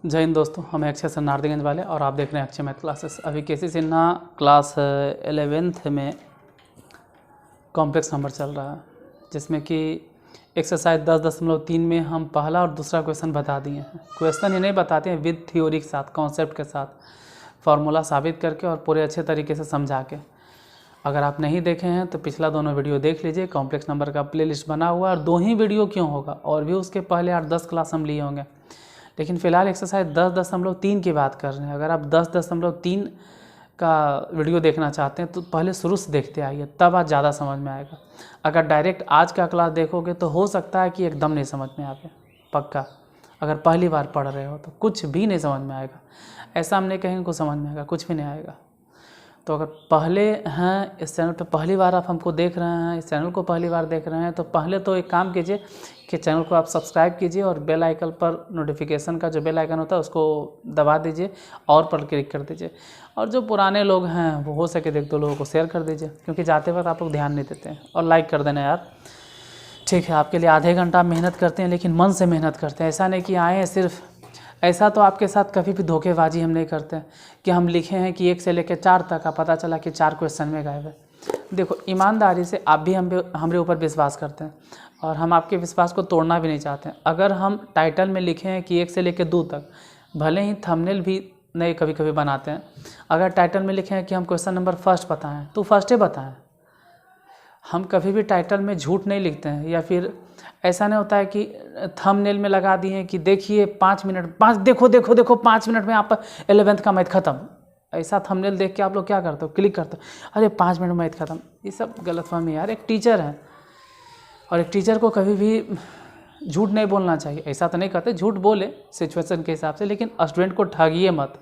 जय हिंद दोस्तों, हम अक्षय सर नारदीगंज वाले और आप देख रहे हैं अक्षय मैथ क्लासेस। अभी केसी सिन्हा क्लास 11th में कॉम्प्लेक्स नंबर चल रहा है, जिसमें कि एक्सरसाइज 10.3 में हम पहला और दूसरा क्वेश्चन बता दिए हैं। क्वेश्चन ही नहीं बताते हैं, विद थ्योरी के साथ, कॉन्सेप्ट के साथ, फार्मूला साबित करके और पूरे अच्छे तरीके से समझा के। अगर आप नहीं देखे हैं तो पिछला दोनों वीडियो देख लीजिए। कॉम्प्लेक्स नंबर का प्लेलिस्ट बना हुआ है और 2 ही वीडियो क्यों होगा, और भी उसके पहले 8-10 क्लास हम लिए होंगे, लेकिन फ़िलहाल एक्सरसाइज 10.3 की बात कर रहे हैं। अगर आप 10.3 का वीडियो देखना चाहते हैं तो पहले शुरू से देखते आइए, तब आज ज़्यादा समझ में आएगा। अगर डायरेक्ट आज का क्लास देखोगे तो हो सकता है कि एकदम नहीं समझ में आए, पक्का। अगर पहली बार पढ़ रहे हो तो कुछ भी नहीं समझ में आएगा। ऐसा हम नहीं कहेंगे कुछ समझ में आएगा, कुछ भी नहीं आएगा। तो अगर पहले हैं इस चैनल पे, पहली बार आप हमको देख रहे हैं, इस चैनल को पहली बार देख रहे हैं, तो पहले तो एक काम कीजिए कि चैनल को आप सब्सक्राइब कीजिए और बेल आइकन पर नोटिफिकेशन का जो बेल आइकन होता है उसको दबा दीजिए और पर क्लिक कर दीजिए। और जो पुराने लोग हैं वो हो सके देख दो लोगों को शेयर कर दीजिए, क्योंकि जाते वक्त आप लोग ध्यान नहीं देते हैं। और लाइक कर देना यार, ठीक है। आपके लिए आधे घंटा मेहनत करते हैं, लेकिन मन से मेहनत करते हैं। ऐसा नहीं कि आए हैं सिर्फ, ऐसा तो आपके साथ कभी भी धोखेबाजी हम नहीं करते कि हम लिखे हैं कि 1 से लेकर 4 तक का, पता चला कि 4 क्वेश्चन में गायब है। देखो, ईमानदारी से आप भी हमारे ऊपर विश्वास करते हैं और हम आपके विश्वास को तोड़ना भी नहीं चाहते हैं। अगर हम टाइटल में लिखे हैं कि 1 से लेकर 2 तक, भले ही थंबनेल भी नहीं कभी कभी बनाते हैं, अगर टाइटल में लिखे हैं कि हम क्वेश्चन नंबर फर्स्ट बताएं तो फर्स्टे बताएं। हम कभी भी टाइटल में झूठ नहीं लिखते हैं, या फिर ऐसा नहीं होता है कि थंबनेल में लगा दिए कि देखिए 5 मिनट, देखो 5 मिनट में आप 11th का मैथ ख़त्म। ऐसा थंबनेल देख के आप लोग क्या करते हो, क्लिक करते हो, अरे 5 मिनट में मैथ ख़त्म। ये सब गलतफहमी है यार। एक टीचर है और एक टीचर को कभी भी झूठ नहीं बोलना चाहिए। ऐसा तो नहीं कहते, झूठ बोले सिचुएशन के हिसाब से, लेकिन स्टूडेंट को ठगिए मत।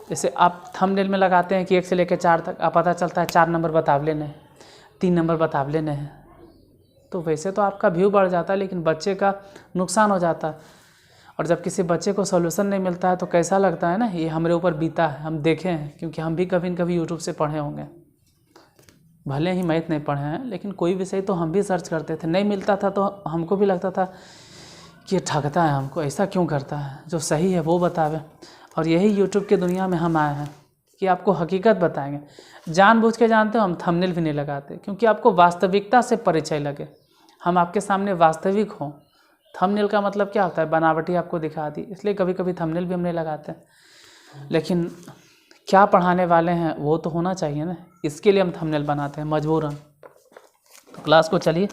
जैसे आप थंबनेल में लगाते हैं कि 1 से लेकर 4 तक, आप पता चलता है 4 नंबर बतावले नहीं, 3 नंबर बतावले नहीं, तो वैसे तो आपका व्यू बढ़ जाता है, लेकिन बच्चे का नुकसान हो जाता है। और जब किसी बच्चे को सॉल्यूशन नहीं मिलता है तो कैसा लगता है ना, ये हमारे ऊपर बीता है, हम देखे हैं, क्योंकि हम भी कभी न कभी यूट्यूब से पढ़े होंगे। भले ही मैथ नहीं पढ़े हैं, लेकिन कोई विषय तो हम भी सर्च करते थे, नहीं मिलता था तो हमको भी लगता था कि ये ठगता है हमको, ऐसा क्यों करता है, जो सही है वो बतावे। और यही यूट्यूब की दुनिया में हम आए हैं कि आपको हकीकत बताएंगे। जानबूझ के जानते हो हम थंबनेल भी नहीं लगाते, क्योंकि आपको वास्तविकता से परिचय लगे, हम आपके सामने वास्तविक हों। थंबनेल का मतलब क्या होता है, बनावटी आपको दिखा दी, इसलिए कभी कभी थंबनेल भी हम नहीं लगाते। लेकिन क्या पढ़ाने वाले हैं वो तो होना चाहिए ना, इसके लिए हम थंबनेल बनाते हैं मजबूरन। तो क्लास को चलिए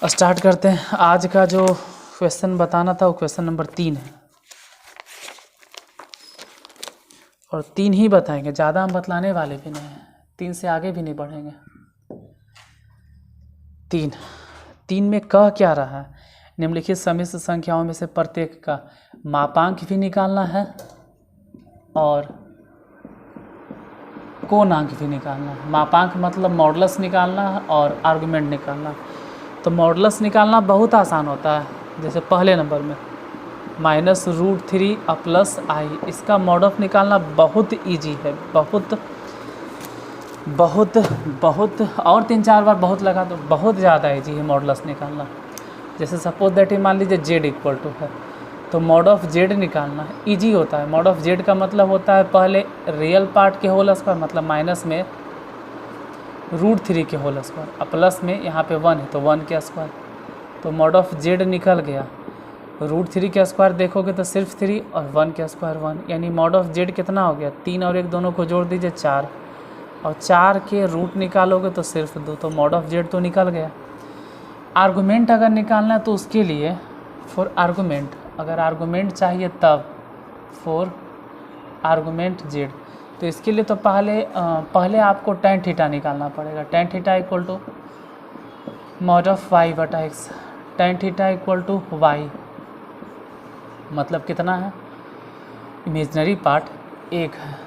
स्टार्ट करते हैं। आज का जो क्वेश्चन बताना था वो क्वेश्चन नंबर 3 है, और 3 ही बताएंगे, ज़्यादा हम बतलाने वाले भी नहीं हैं, 3 से आगे भी नहीं बढ़ेंगे। 3 में कह क्या रहा है, निम्नलिखित समिश्र संख्याओं में से प्रत्येक का मापांक भी निकालना है और कोणांक भी निकालना है। मापांक मतलब मॉडुलस निकालना है और आर्गुमेंट निकालना है। तो मॉडुलस निकालना बहुत आसान होता है, जैसे पहले नंबर में -√3 प्लस i, इसका मॉड ऑफ निकालना बहुत इजी है, बहुत और 3-4 बार बहुत लगा तो बहुत ज़्यादा इजी है मॉडुलस निकालना। जैसे सपोज दैट मान लीजिए z इक्वल टू है, तो मॉड ऑफ z निकालना है, ईजी होता है। मॉड ऑफ z का मतलब होता है पहले रियल पार्ट के होल स्क्वायर, मतलब माइनस में √3 के होल स्क्वायर, और प्लस में यहाँ पे 1 है तो 1 के स्क्वायर। तो मॉड ऑफ z निकल गया, √3 के स्क्वायर देखोगे तो सिर्फ 3 और 1 के स्क्वायर 1, यानी मॉड ऑफ z कितना हो गया, 3 और 1 दोनों को जोड़ दीजिए 4, और 4 के रूट निकालोगे तो सिर्फ 2, तो मॉड ऑफ z तो निकल गया। आर्गुमेंट अगर निकालना है तो उसके लिए फॉर आर्गुमेंट, अगर आर्गुमेंट चाहिए तब फॉर आर्गुमेंट z, तो इसके लिए तो पहले आपको tan थीटा निकालना पड़ेगा। tan theta equal to mod of y/x, tan theta equal to y, मतलब कितना है, इमेजनरी पार्ट 1 है,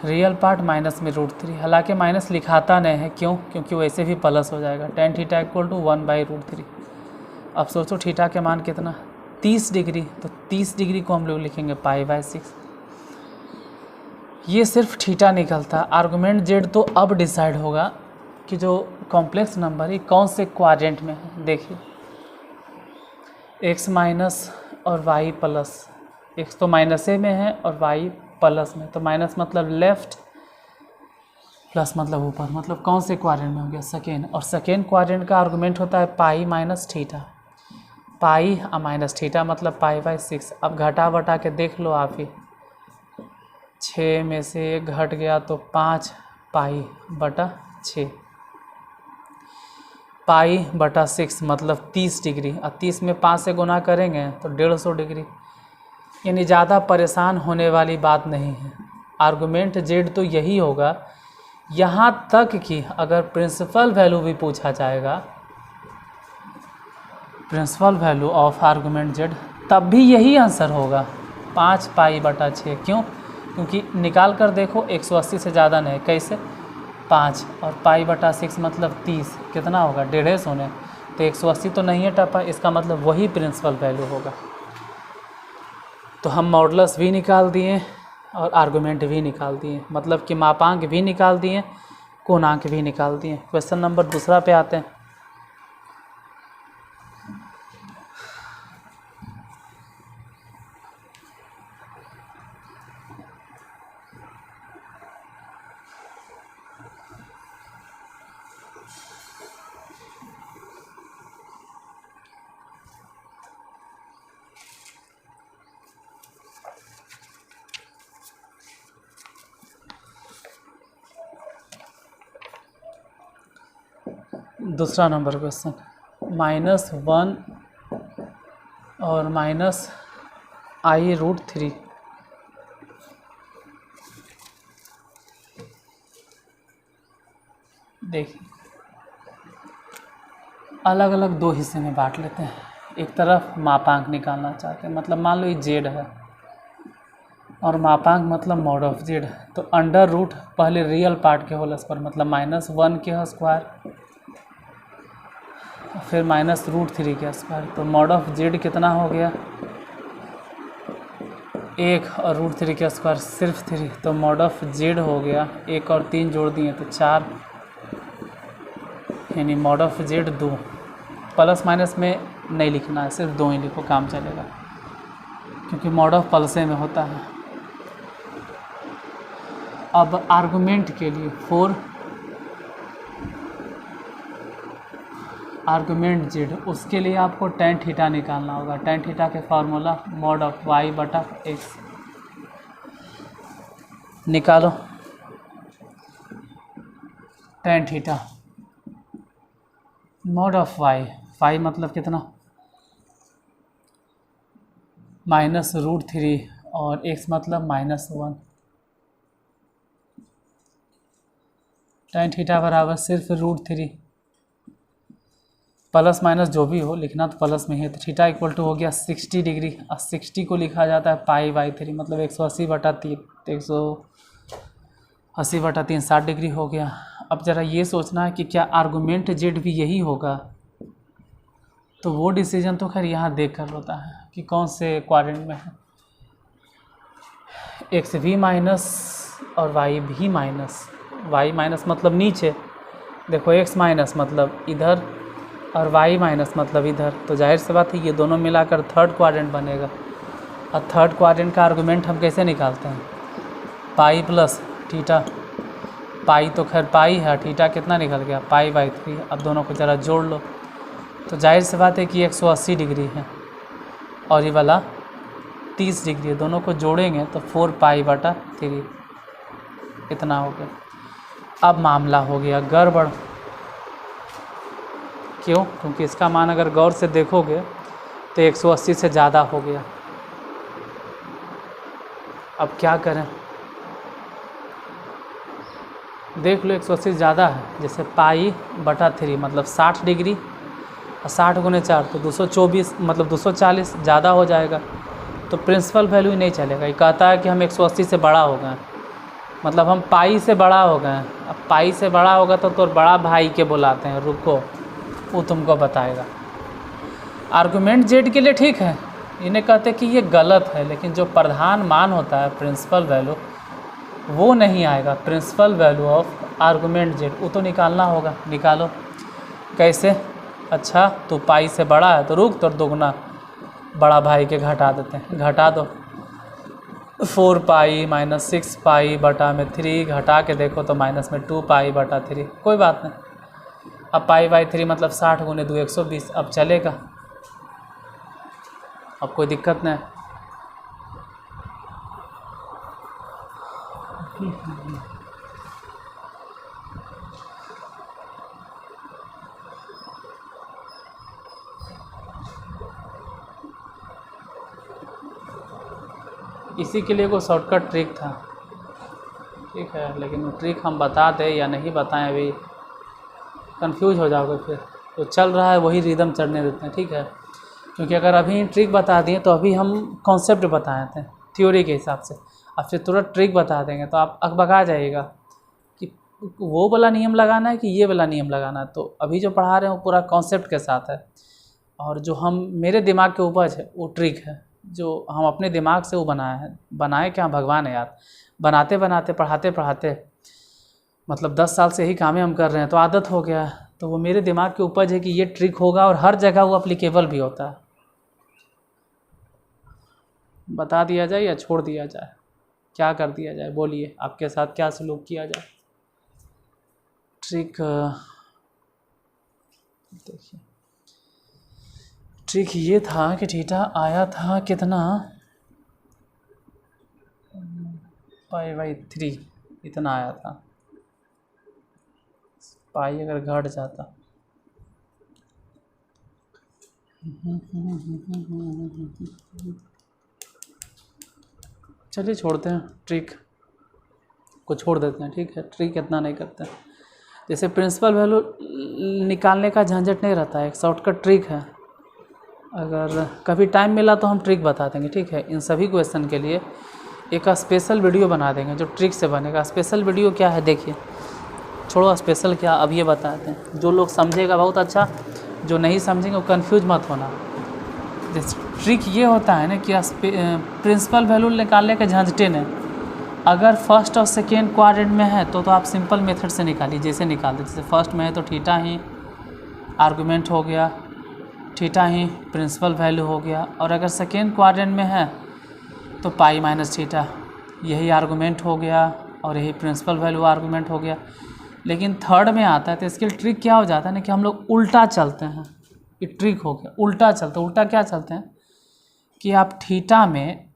रियल पार्ट माइनस में √3, हालांकि माइनस लिखाता नहीं है, क्यों, क्योंकि वैसे भी प्लस हो जाएगा। tan theta equal to 1/√3। अब सोचो थीटा के मान कितना, 30 डिग्री, तो 30 डिग्री को हम लोग लिखेंगे π/6। ये सिर्फ थीटा निकलता। आर्गुमेंट z तो अब डिसाइड होगा कि जो कॉम्प्लेक्स नंबर है कौन से क्वाड्रेंट में है। देखिए x माइनस और वाई प्लस, एक्स तो माइनस ए में है और वाई प्लस में, तो माइनस मतलब लेफ़्ट, प्लस मतलब ऊपर, मतलब कौन से क्वाड्रेंट में हो गया, सेकेंड। और सेकेंड क्वाड्रेंट का आर्गूमेंट होता है pi minus theta, pi minus theta मतलब पाई बाई 6। अब घटा बटा के देख लो आप ही, 6 में से 1 घट गया तो 5 पाई बटा 6, पाई बटा 6 मतलब 30 डिग्री। अब 30 में 5 से गुना करेंगे तो 150 डिग्री, यानी ज़्यादा परेशान होने वाली बात नहीं है। आर्गूमेंट जेड तो यही होगा, यहाँ तक कि अगर प्रिंसिपल वैल्यू भी पूछा जाएगा, principal value of argument Z, तब भी यही आंसर होगा 5 पाई बटा 6। क्यों? क्योंकि निकाल कर देखो 180 से ज़्यादा नहीं, कैसे 5 और पाई बटा 6 मतलब 30, कितना होगा 150 होने, तो 180 तो नहीं है टपा, इसका मतलब वही प्रिंसिपल वैल्यू होगा। तो हम मॉडुलस भी निकाल दिए और आर्गूमेंट भी निकाल दिए, मतलब कि मापांक भी निकाल दिए, कोणांक भी निकाल दिए। क्वेश्चन नंबर दूसरा पे आते हैं। दूसरा नंबर क्वेश्चन, -1 और -i√3, देखिए अलग अलग दो हिस्से में बांट लेते हैं। एक तरफ मापांक निकालना चाहते हैं, मतलब मान लो ये जेड है और मापांक मतलब मॉड ऑफ जेड, तो अंडर रूट पहले रियल पार्ट के होल स्क्वायर मतलब -1 के स्क्वायर, फिर -√3 के स्क्वायर, तो मॉड ऑफ जेड कितना हो गया 1 और √3 के स्क्वायर सिर्फ 3, तो मॉड ऑफ जेड हो गया 1 और 3 जोड़ दिए तो 4, यानी mod of Z 2। Plus minus में नहीं लिखना है, सिर्फ 2 ही लिखो काम चलेगा, क्योंकि मॉड ऑफ प्लसे में होता है। अब आर्गूमेंट के लिए 4 आर्गूमेंट जेड, उसके लिए आपको tan थीटा निकालना होगा। tan थीटा के फार्मूला मॉड ऑफ y बटा x, निकालो tan theta mod of y मतलब कितना -√3 और x मतलब -1, tan थीटा बराबर सिर्फ √3, प्लस माइनस जो भी हो लिखना तो प्लस में ही है, तो थीटा इक्वल टू हो गया 60 डिग्री। और 60 को लिखा जाता है पाई/3 मतलब 180 बटा 3, 180 बटा 3 60 डिग्री हो गया। अब ज़रा ये सोचना है कि क्या आर्गूमेंट जेड भी यही होगा, तो वो डिसीजन तो खैर यहाँ देख कर होता है कि कौन से क्वाड्रेंट में है। एक्स भी माइनस और वाई भी माइनस, वाई माइनस मतलब नीचे, देखो एक्स माइनस मतलब इधर और वाई माइनस मतलब इधर, तो जाहिर सी बात है ये दोनों मिलाकर थर्ड क्वाड्रेंट बनेगा। और थर्ड क्वाड्रेंट का आर्गूमेंट हम कैसे निकालते हैं, पाई प्लस थीटा, पाई तो खैर पाई है, थीटा कितना निकल गया पाई/3। अब दोनों को ज़रा जोड़ लो तो जाहिर सी बात है कि 180 डिग्री है और ये वाला 30 डिग्री है, दोनों को जोड़ेंगे तो 4 पाई/3 इतना हो गया। अब मामला हो गया गड़बड़, क्यों? क्योंकि इसका मान अगर गौर से देखोगे तो 180 से ज़्यादा हो गया। अब क्या करें, देख लो 180 ज़्यादा है, जैसे पाई/3 मतलब 60 डिग्री और 60 गुने 4 तो 224 मतलब 240 ज़्यादा हो जाएगा, तो प्रिंसिपल वैल्यू ही नहीं चलेगा। ये कहता है कि हम 180 से बड़ा हो गए, मतलब हम पाई से बड़ा हो गए। अब पाई से बड़ा होगा तो बड़ा भाई के बुलाते हैं, रुको वो तुमको बताएगा। आर्गूमेंट जेड के लिए ठीक है, इन्हें कहते हैं कि ये गलत है, लेकिन जो प्रधान मान होता है प्रिंसिपल वैल्यू वो नहीं आएगा। Principal value of argument Z वो तो निकालना होगा, निकालो। कैसे? अच्छा तो पाई से बड़ा है तो रुक तो दुगना बड़ा भाई के घटा देते हैं, घटा दो 4 पाई माइनस 6 पाई बटा में 3, घटा के देखो तो माइनस में 2 पाई बटा 3, कोई बात नहीं। अब पाई बाई 3 मतलब 60 गुने 2 120, अब चलेगा, अब कोई दिक्कत नहीं। इसी के लिए कोई शॉर्टकट ट्रिक था, ठीक है, लेकिन वो ट्रिक हम बता दें या नहीं बताएं अभी कंफ्यूज हो जाओगे फिर। तो चल रहा है वही रिदम चढ़ने देते हैं, ठीक है, क्योंकि अगर अभी ट्रिक बता दिए तो अभी हम कॉन्सेप्ट बताए थे थ्योरी के हिसाब से, अब फिर तुरंत ट्रिक बता देंगे तो आप अकबका जाइएगा कि वो वाला नियम लगाना है कि ये वाला नियम लगाना है। तो अभी जो पढ़ा रहे हैं वो पूरा कॉन्सेप्ट के साथ है, और जो हम मेरे दिमाग के उपज है वो ट्रिक है, जो हम अपने दिमाग से वो बनाए हैं। बनाए क्या, भगवान है यार, बनाते बनाते पढ़ाते पढ़ाते मतलब 10 साल से ही कामें हम कर रहे हैं तो आदत हो गया। तो वो मेरे दिमाग की उपज है कि ये ट्रिक होगा और हर जगह वो अप्लीकेबल भी होता है। बता दिया जाए या छोड़ दिया जाए, क्या कर दिया जाए, बोलिए आपके साथ क्या सलूक किया जाए। ट्रिक देखिए, ट्रिक ये था कि थीटा आया था कितना, पाई बाई 3 इतना आया था। पाई अगर घट जाता, चलिए छोड़ते हैं, ट्रिक को छोड़ देते हैं, ठीक है, ट्रिक इतना नहीं करते हैं। जैसे प्रिंसिपल वैल्यू निकालने का झंझट नहीं रहता है, एक शॉर्टकट ट्रिक है। अगर कभी टाइम मिला तो हम ट्रिक बता देंगे, ठीक है। इन सभी क्वेश्चन के लिए एक स्पेशल वीडियो बना देंगे जो ट्रिक से बनेगा। स्पेशल वीडियो क्या है देखिए, छोड़ो स्पेशल क्या, अब ये बताते हैं। जो लोग समझेगा बहुत अच्छा, जो नहीं समझेंगे वो कन्फ्यूज मत होना। जैसे ट्रिक ये होता है ना कि प्रिंसिपल वैल्यू निकालने के झंझटे ने, अगर फर्स्ट और सेकेंड क्वाड्रेंट में है तो आप सिंपल मेथड से निकालिए, जैसे निकाल दे। जैसे फर्स्ट में है तो थीटा ही आर्गूमेंट हो गया, थीटा ही प्रिंसिपल वैल्यू हो गया, और अगर सेकेंड क्वाड्रेंट में है तो पाई माइनस थीटा यही आर्गूमेंट हो गया और यही प्रिंसिपल वैल्यू आर्गूमेंट हो गया। लेकिन थर्ड में आता है तो इसके ट्रिक क्या हो जाता है ना कि हम लोग उल्टा चलते हैं। ये ट्रिक हो गया, उल्टा चलते। उल्टा क्या चलते हैं कि आप थीटा में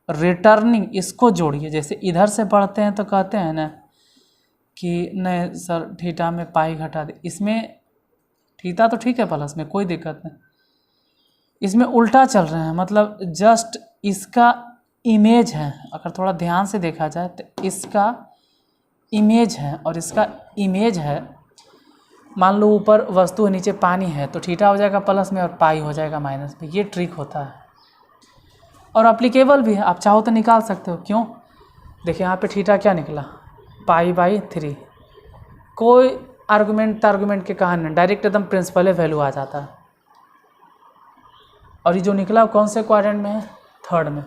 रिटर्निंग इसको जोड़िए। जैसे इधर से पढ़ते हैं तो कहते हैं ना कि नहीं सर थीटा में पाई घटा दे, इसमें थीटा तो ठीक है प्लस में, कोई दिक्कत नहीं। इसमें उल्टा चल रहे हैं, मतलब जस्ट इसका इमेज है। अगर थोड़ा ध्यान से देखा जाए तो इसका इमेज है और इसका इमेज है। मान लो ऊपर वस्तु है, नीचे पानी है, तो थीटा हो जाएगा प्लस में और पाई हो जाएगा माइनस में। ये ट्रिक होता है और अप्लीकेबल भी है, आप चाहो तो निकाल सकते हो। क्यों, देखिए यहाँ पे थीटा क्या निकला, पाई बाई 3। कोई आर्गूमेंट के कहानी नहीं, डायरेक्ट एकदम प्रिंसिपल वैल्यू आ जाता है। और ये जो निकला कौन से क्वाड्रेंट में है, थर्ड में।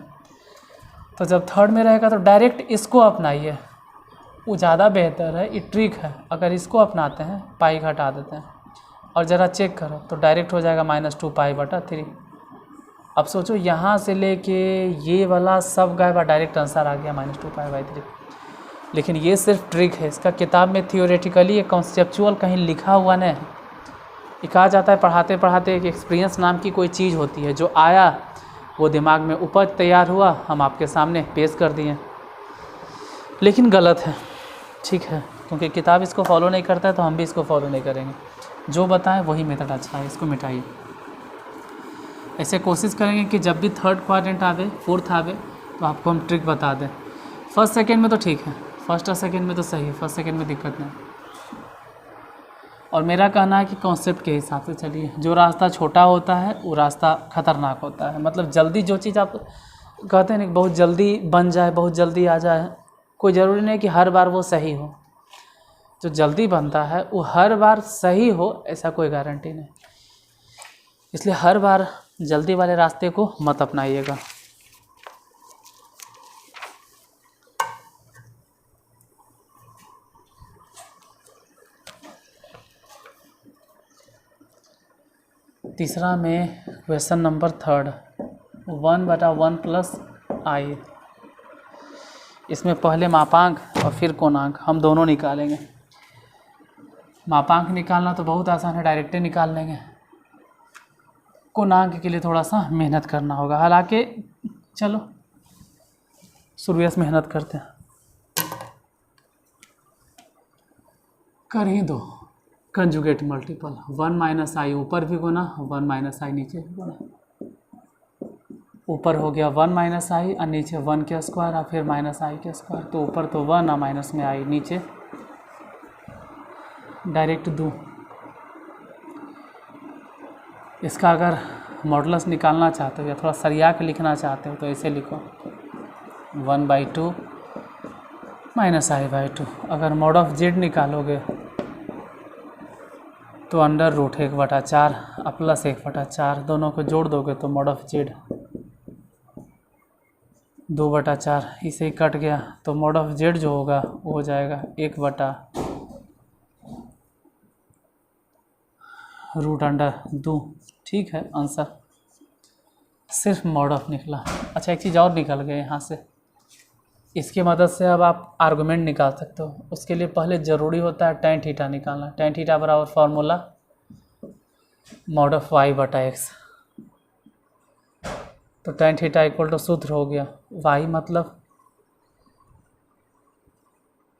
तो जब थर्ड में रहेगा तो डायरेक्ट इसको अपनाइए, वो ज़्यादा बेहतर है। ये ट्रिक है, अगर इसको अपनाते हैं पाई घटा देते हैं और ज़रा चेक करो तो डायरेक्ट हो जाएगा -2 पाई बटा 3। अब सोचो यहाँ से लेके ये वाला सब गायब, डायरेक्ट आंसर आ गया -2 पाई बाई 3। लेकिन ये सिर्फ ट्रिक है, इसका किताब में थियोरेटिकली एक कॉन्सेप्चुअल कहीं लिखा हुआ नहीं है। ये कहा जाता है पढ़ाते पढ़ाते एक एक्सपीरियंस नाम की कोई चीज़ होती है, जो आया वो दिमाग में उपज तैयार हुआ, हम आपके सामने पेश कर दिए। लेकिन गलत है, ठीक है, क्योंकि किताब इसको फॉलो नहीं करता है तो हम भी इसको फॉलो नहीं करेंगे। जो बताएं वही मेथड अच्छा है, इसको मिटाइए। ऐसे कोशिश करेंगे कि जब भी थर्ड क्वाड्रेंट आवे, फोर्थ आवे, तो आपको हम ट्रिक बता दें। फर्स्ट सेकेंड में तो ठीक है, फर्स्ट और सेकेंड में तो सही है, फर्स्ट सेकेंड में दिक्कत नहीं। और मेरा कहना है कि कॉन्सेप्ट के हिसाब से चलिए। जो रास्ता छोटा होता है वो रास्ता खतरनाक होता है। मतलब जल्दी जो चीज़ आप कहते हैं ना बहुत जल्दी बन जाए, बहुत जल्दी आ जाए, कोई ज़रूरी नहीं कि हर बार वो सही हो। जो जल्दी बनता है वो हर बार सही हो, ऐसा कोई गारंटी नहीं। इसलिए हर बार जल्दी वाले रास्ते को मत अपनाइएगा। तीसरा में क्वेश्चन नंबर 3 1/1 प्लस आई। इसमें पहले मापांक और फिर कोणांक हम दोनों निकालेंगे। मापांक निकालना तो बहुत आसान है, डायरेक्ट निकाल लेंगे। कोणांक के लिए थोड़ा सा मेहनत करना होगा, हालांकि चलो शुरुआत से मेहनत करते हैं। कर ही दो कंजुगेट मल्टीपल, 1 माइनस आई ऊपर भी गुना 1 माइनस आई नीचे भी गुना। ऊपर हो गया 1 माइनस आई और नीचे 1 के स्क्वायर और फिर माइनस आई के स्क्वायर। तो ऊपर तो 1 और माइनस में आई, नीचे डायरेक्ट दो। इसका अगर मॉडुलस निकालना चाहते हो या थोड़ा सरिया के लिखना चाहते हो तो ऐसे लिखो 1/2 माइनस i/2। अगर मॉड ऑफ जेड निकालोगे तो अंडर रूट 1/4 और प्लस 1/4 दोनों को जोड़ दोगे तो मॉड ऑफ जेड 2/4, इसे ही कट गया तो मॉड ऑफ जेड जो होगा वो हो जाएगा 1/√2। ठीक है, आंसर सिर्फ मॉड ऑफ निकला। अच्छा, एक चीज़ और निकल गया यहाँ से। इसकी मदद से अब आप आर्गुमेंट निकाल सकते हो। उसके लिए पहले ज़रूरी होता है tan थीटा निकालना। tan थीटा बराबर फार्मूला मॉड ऑफ y/x। तो tan थीटा इक्वल टू सूत्र हो गया y मतलब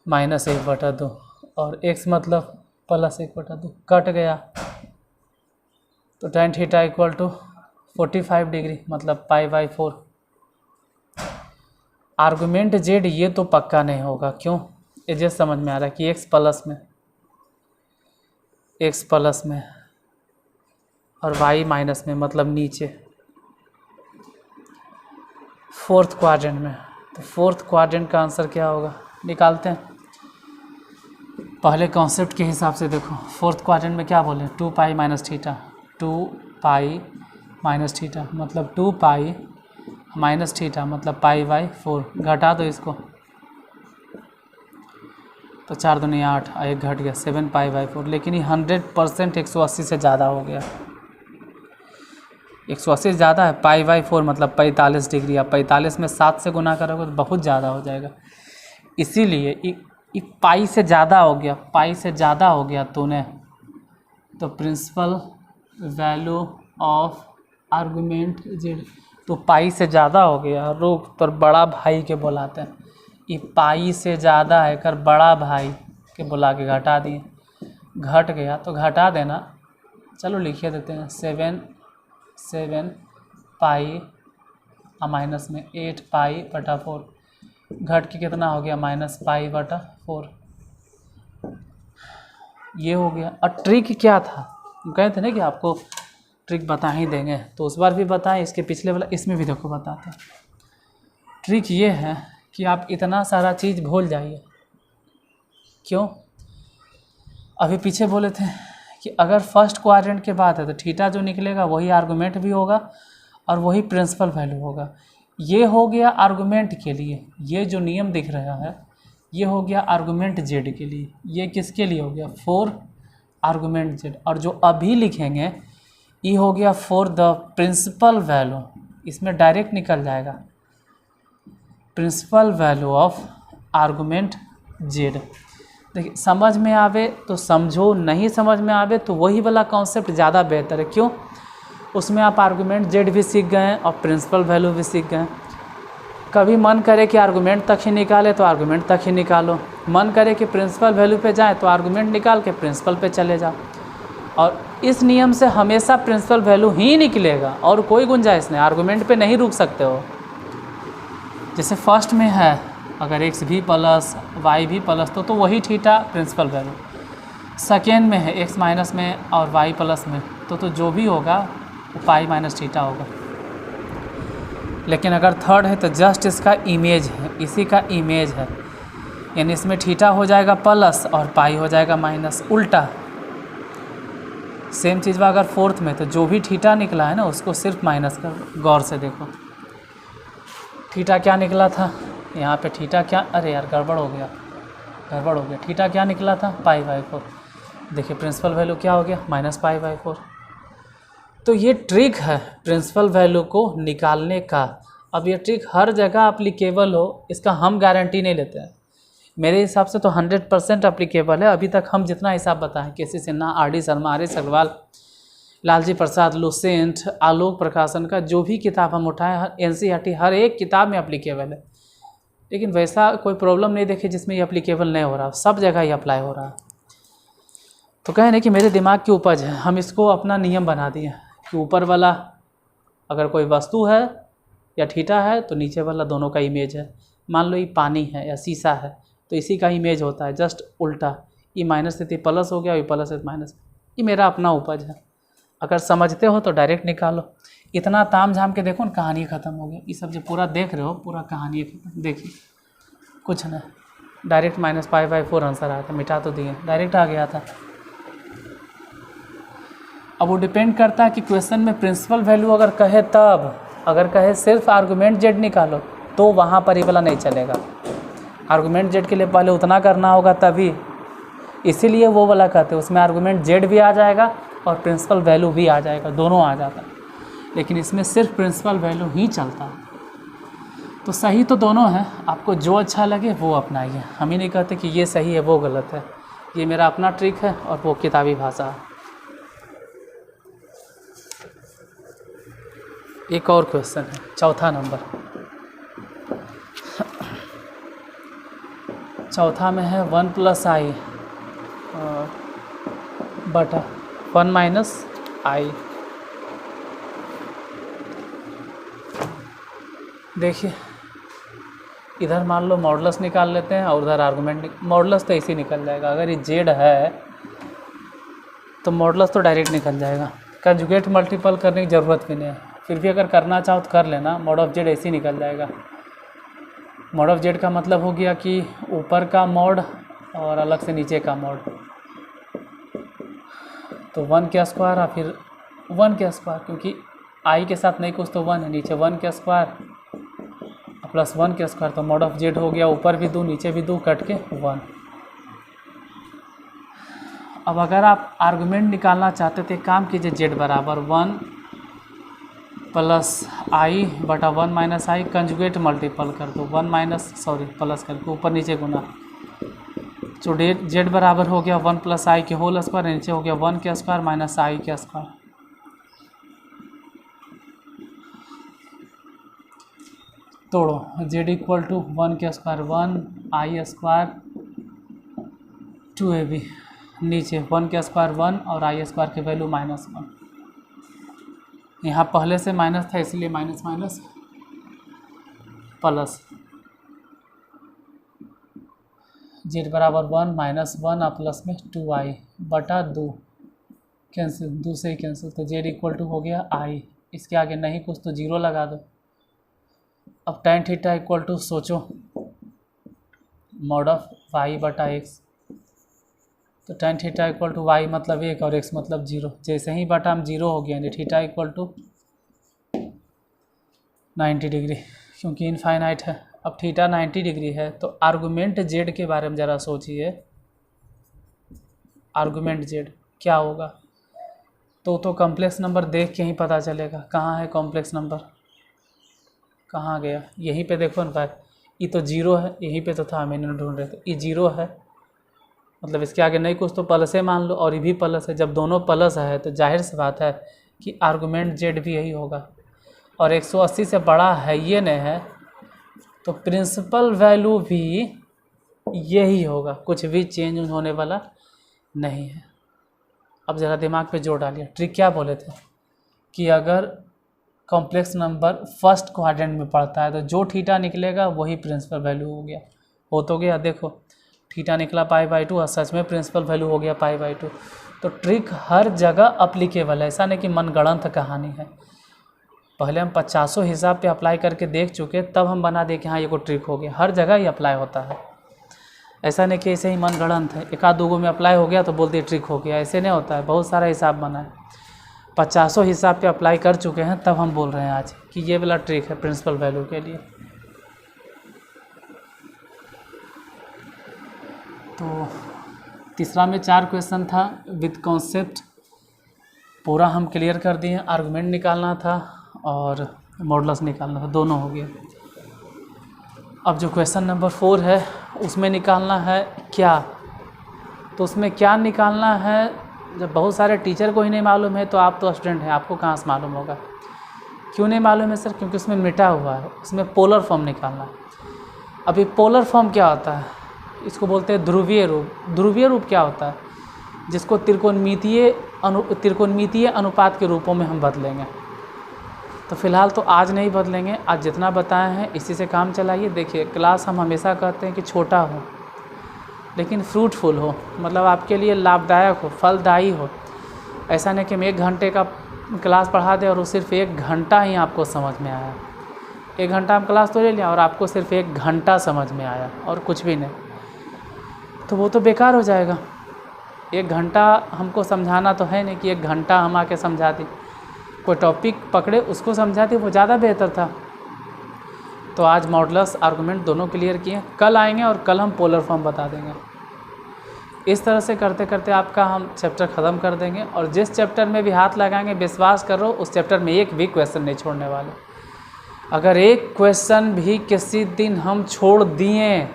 -1/2 और x मतलब +1/2। कट गया तो tan theta equal to 45 degree मतलब π/4। आर्गुमेंट जेड ये तो पक्का नहीं होगा, क्यों? ये समझ में आ रहा है कि x प्लस में और y माइनस में मतलब नीचे फोर्थ क्वाड्रेंट में। तो फोर्थ क्वाड्रेंट का आंसर क्या होगा निकालते हैं। पहले कॉन्सेप्ट के हिसाब से देखो, फोर्थ क्वाड्रेंट में क्या बोले 2π माइनस थीटा, 2π माइनस थीटा मतलब 2π माइनस थीटा मतलब π/4। घटा दो इसको तो 4 दूनी 8 और 1 घट गया 7π/4। लेकिन ये 100% 180 से ज़्यादा हो गया। 180 से ज़्यादा है, π/4 मतलब 45 डिग्री। आप 45 में 7 से गुना करोगे तो बहुत ज़्यादा हो जाएगा। इसीलिए पाई से ज़्यादा हो गया, पाई से ज़्यादा हो गया तूने तो principal value of argument Z तो पाई से ज़्यादा हो गया। रुक तो बड़ा भाई के बुलाते हैं, ये पाई से ज़्यादा है कर बड़ा भाई के बुला के घटा दिए। घट गया तो घटा देना, चलो लिखिए देते हैं 7π और माइनस में 8π/4। घट के कितना हो गया -π/4। ये हो गया। और ट्रिक क्या था, कहे थे ना कि आपको ट्रिक बता ही देंगे, तो उस बार भी बताएं। इसके पिछले वाला इसमें भी देखो बताते हैं। ट्रिक ये है कि आप इतना सारा चीज़ भूल जाइए। क्यों? अभी पीछे बोले थे कि अगर फर्स्ट क्वाड्रेंट के बाद है तो थीटा जो निकलेगा वही आर्गुमेंट भी होगा और वही प्रिंसिपल वैल्यू होगा। ये हो गया आर्गुमेंट के लिए, ये जो नियम दिख रहा है ये हो गया आर्गुमेंट जेड के लिए। ये किसके लिए हो गया? For argument Z. और जो अभी लिखेंगे ये हो गया फॉर द प्रिंसिपल वैल्यू। इसमें डायरेक्ट निकल जाएगा principal value of argument Z. देखिए, समझ में आवे तो समझो, नहीं समझ में आवे तो वही वाला कॉन्सेप्ट ज़्यादा बेहतर है। क्यों? उसमें आप आर्गुमेंट जेड भी सीख गए हैं और प्रिंसिपल वैल्यू भी सीख गए हैं। कभी मन करे कि आर्गुमेंट तक ही निकाले तो आर्गुमेंट तक ही निकालो, मन करे कि प्रिंसिपल वैल्यू पे जाए तो आर्गुमेंट निकाल के प्रिंसिपल पे चले जाओ। और इस नियम से हमेशा प्रिंसिपल वैल्यू ही निकलेगा और कोई गुंजाइश नहीं, आर्गुमेंट पे नहीं रुक सकते हो। जैसे फर्स्ट में है अगर एक्स भी प्लस वाई भी प्लस तो वही थीटा प्रिंसिपल वैल्यू। सेकेंड में है एक्स माइनस में और वाई प्लस में तो जो भी होगा वो पाई माइनस थीटा होगा। लेकिन अगर थर्ड है तो जस्ट इसका इमेज है, इसी का इमेज है, यानी इसमें थीटा हो जाएगा प्लस और पाई हो जाएगा माइनस, उल्टा। सेम चीज़ अगर फोर्थ में तो जो भी थीटा निकला है ना उसको सिर्फ माइनस कर। गौर से देखो थीटा क्या निकला था यहाँ पे, थीटा क्या, अरे यार गड़बड़ हो गया। थीटा क्या निकला था π/4। देखिए प्रिंसिपल वैल्यू क्या हो गया -π/4। तो ये ट्रिक है प्रिंसिपल वैल्यू को निकालने का। अब ये ट्रिक हर जगह अप्लीकेबल हो इसका हम गारंटी नहीं लेते हैं। मेरे हिसाब से तो 100% अप्लीकेबल है। अभी तक हम जितना हिसाब बताएं, केसी सिन्हा, आर.डी. शर्मा, आर.एस. अग्रवाल, लालजी प्रसाद, लुसेंट, आलोक प्रकाशन का जो भी किताब हम उठाएं, एनसीईआरटी हर एक किताब में अप्लीकेबल है। लेकिन वैसा कोई प्रॉब्लम नहीं देखी जिसमें ये अप्लीकेबल नहीं हो रहा, सब जगह ये अप्लाई हो रहा। तो कहें ना कि मेरे दिमाग की उपज है, हम इसको अपना नियम बना दिए कि ऊपर वाला अगर कोई वस्तु है या थीटा है तो नीचे वाला दोनों का इमेज है। मान लो ये पानी है या शीशा है तो इसी का इमेज होता है, जस्ट उल्टा। ये माइनस से प्लस हो गया, ये प्लस से माइनस। ये मेरा अपना उपज है। अगर समझते हो तो डायरेक्ट निकालो। इतना ताम झाम के देखो ना, कहानी ख़त्म हो गई। ये सब जो पूरा देख रहे हो पूरा कहानी खत्म। देखिए कुछ नहीं, डायरेक्ट -π/4 आंसर आया था। मिटा तो दिए, डायरेक्ट आ गया था। अब वो डिपेंड करता है कि क्वेश्चन में प्रिंसिपल वैल्यू अगर कहे तब, अगर कहे सिर्फ आर्गूमेंट जेड निकालो तो वहाँ पर ये वाला नहीं चलेगा। आर्गूमेंट जेड के लिए पहले उतना करना होगा तभी, इसीलिए वो वाला कहते हैं। उसमें आर्गूमेंट जेड भी आ जाएगा और प्रिंसिपल वैल्यू भी आ जाएगा, दोनों आ जाता है। लेकिन इसमें सिर्फ प्रिंसिपल वैल्यू ही चलता है। तो सही तो दोनों है, आपको जो अच्छा लगे वो अपनाइए। हम ही नहीं कहते कि ये सही है वो गलत है। ये मेरा अपना ट्रिक है और वो किताबी भाषा है। एक और क्वेश्चन है, चौथा नंबर। चौथा में है 1 + i बटा 1 - i। देखिए इधर मान लो मॉडुलस निकाल लेते हैं और उधर आर्गूमेंट। मॉडुलस तो इसी निकल जाएगा। अगर ये जेड है तो मॉडुलस तो डायरेक्ट निकल जाएगा। कंजुगेट मल्टीपल करने की ज़रूरत भी नहीं है। फिर भी अगर करना चाहो तो कर लेना। मॉड ऑफ जेड ऐसे ही निकल जाएगा। मॉड ऑफ जेड का मतलब हो गया कि ऊपर का मॉड और अलग से नीचे का मॉड। तो 1 के स्क्वायर और फिर 1 के स्क्वायर, क्योंकि आई के साथ नहीं कुछ तो 1 है। नीचे 1 के स्क्वायर प्लस 1 के स्क्वायर, तो मॉड ऑफ जेड हो गया ऊपर भी 2 नीचे भी 2 कट के 1। अब अगर आप आर्गूमेंट निकालना चाहते थे, काम कीजिए जेड बराबर 1 + i बटा 1 - i, कंजुगेट मल्टीपल कर दो। प्लस करके ऊपर नीचे गुना। तो जेड बराबर हो गया 1 + i के होल स्क्वायर, नीचे हो गया 1 के स्क्वायर माइनस i के स्क्वायर। तोड़ो, जेड इक्वल टू 1 के स्क्वायर 1 i स्क्वायर 2ab, नीचे 1 के स्क्वायर 1 और i स्क्वायर की वैल्यू -1। यहाँ पहले से माइनस था इसलिए माइनस माइनस प्लस। जेड बराबर 1 -1 और प्लस में 2i बटा 2, कैंसिल, 2 से ही कैंसिल। तो जेड इक्वल टू हो गया i। इसके आगे नहीं कुछ तो 0 लगा दो। अब tan थीटा इक्वल टू सोचो मॉड ऑफ y बटा x। तो tan theta equal to y मतलब 1 और x मतलब 0। जैसे ही बटा हम 0 हो गया, थीटा इक्वल टू 90 डिग्री, क्योंकि इनफाइनाइट है। अब थीटा 90 डिग्री है तो आर्गूमेंट जेड के बारे में ज़रा सोचिए। आर्गूमेंट जेड क्या होगा? तो कॉम्प्लेक्स नंबर देख के ही पता चलेगा। कहाँ है कॉम्प्लेक्स नंबर, कहाँ गया? यहीं पे देखो ना भाई, ये तो 0 है, यहीं पे तो था, मैंने ढूंढ रहे थे। ये 0 है मतलब इसके आगे नहीं कुछ तो प्लस है मान लो, और ये भी प्लस है। जब दोनों प्लस है तो जाहिर सी बात है कि आर्गूमेंट जेड भी यही होगा। और 180 से बड़ा है ये नहीं है तो प्रिंसिपल वैल्यू भी यही होगा, कुछ भी चेंज होने वाला नहीं है। अब ज़रा दिमाग पे जोर डालिए। ट्रिक क्या बोले थे कि अगर कॉम्प्लेक्स नंबर फर्स्ट क्वाड्रेंट में पड़ता है तो जो थीटा निकलेगा वही प्रिंसिपल वैल्यू हो गया। हो तो गया, देखो थीटा निकला π/2 और सच में प्रिंसिपल वैल्यू हो गया π/2। तो ट्रिक हर जगह अप्लीकेबल है, ऐसा नहीं कि मनगढ़ंत कहानी है। पहले हम 50 हिसाब पे अप्लाई करके देख चुके, तब हम बना दे कि हाँ ये को ट्रिक हो गया। हर जगह ही अप्लाई होता है, ऐसा नहीं कि ऐसे ही मनगढ़ंत है। एक आध दो में अप्लाई हो गया तो बोलते ट्रिक हो गया, ऐसे नहीं होता है। बहुत सारा हिसाब बना है, 50 हिसाब पे अप्लाई कर चुके हैं, तब हम बोल रहे हैं आज कि ये वाला ट्रिक है प्रिंसिपल वैल्यू के लिए। तो तीसरा में 4 क्वेश्चन था विद कॉन्सेप्ट पूरा हम क्लियर कर दिए। आर्गुमेंट निकालना था और मॉडुलस निकालना था, दोनों हो गया। अब जो क्वेश्चन नंबर 4 है उसमें निकालना है क्या। तो उसमें क्या निकालना है, जब बहुत सारे टीचर को ही नहीं मालूम है तो आप तो स्टूडेंट हैं, आपको कहाँ से मालूम होगा। क्यों नहीं मालूम है सर? क्योंकि उसमें मिटा हुआ है, उसमें पोलर फॉर्म निकालना है। अभी पोलर फॉर्म क्या होता है? इसको बोलते हैं ध्रुवीय रूप। ध्रुवीय रूप क्या होता है? जिसको त्रिकोणमितीय अनुपात के रूपों में हम बदलेंगे। तो फिलहाल तो आज नहीं बदलेंगे, आज जितना बताए हैं इसी से काम चलाइए। देखिए, क्लास हम हमेशा कहते हैं कि छोटा हो लेकिन फ्रूटफुल हो, मतलब आपके लिए लाभदायक हो, फलदायी हो। ऐसा नहीं कि हम 1 घंटे का क्लास पढ़ा दें और वो सिर्फ 1 घंटा ही आपको समझ में आया। 1 घंटा हम क्लास तो ले लिया और आपको सिर्फ 1 घंटा समझ में आया और कुछ भी नहीं, तो वो तो बेकार हो जाएगा। 1 घंटा हमको समझाना तो है नहीं कि 1 घंटा हम आके समझा दें। कोई टॉपिक पकड़े उसको समझा दें, वो ज़्यादा बेहतर था। तो आज मॉडुलस आर्गुमेंट दोनों क्लियर किए। कल आएंगे और कल हम पोलर फॉर्म बता देंगे। इस तरह से करते करते आपका हम चैप्टर ख़त्म कर देंगे। और जिस चैप्टर में भी हाथ लगाएंगे, विश्वास करो उस चैप्टर में एक भी क्वेश्चन नहीं छोड़ने वाले। अगर एक क्वेश्चन भी किसी दिन हम छोड़ दिए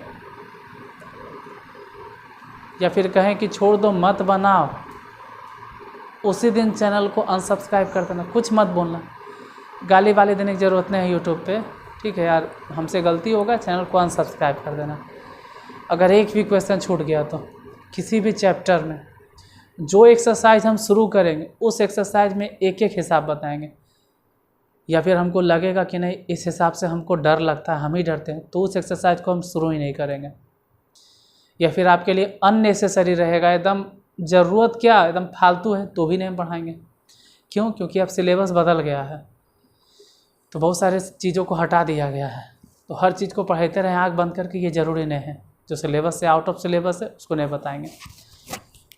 या फिर कहें कि छोड़ दो मत बनाओ, उसी दिन चैनल को अनसब्सक्राइब कर देना। कुछ मत बोलना, गाली वाली देने की ज़रूरत नहीं है यूट्यूब पे, ठीक है यार, हमसे गलती होगा, चैनल को अनसब्सक्राइब कर देना। अगर एक भी क्वेश्चन छूट गया तो किसी भी चैप्टर में जो एक्सरसाइज हम शुरू करेंगे उस एक्सरसाइज में एक एक हिसाब बताएंगे। या फिर हमको लगेगा कि नहीं इस हिसाब से हमको डर लगता है, हम ही डरते हैं, तो उस एक्सरसाइज को हम शुरू ही नहीं करेंगे। या फिर आपके लिए अननेसेसरी रहेगा, एकदम ज़रूरत क्या, एकदम फालतू है तो भी नहीं पढ़ाएंगे। क्यों? क्योंकि अब सिलेबस बदल गया है, तो बहुत सारे चीज़ों को हटा दिया गया है। तो हर चीज़ को पढ़ाते रहें आँख बंद करके, ये ज़रूरी नहीं है। जो सिलेबस से आउट ऑफ सिलेबस है उसको नहीं बताएंगे।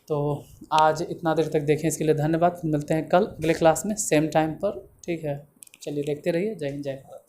तो आज इतना देर तक देखें, इसके लिए धन्यवाद। मिलते हैं कल अगले क्लास में सेम टाइम पर, ठीक है। चलिए देखते रहिए। जय हिंद, जय भारत।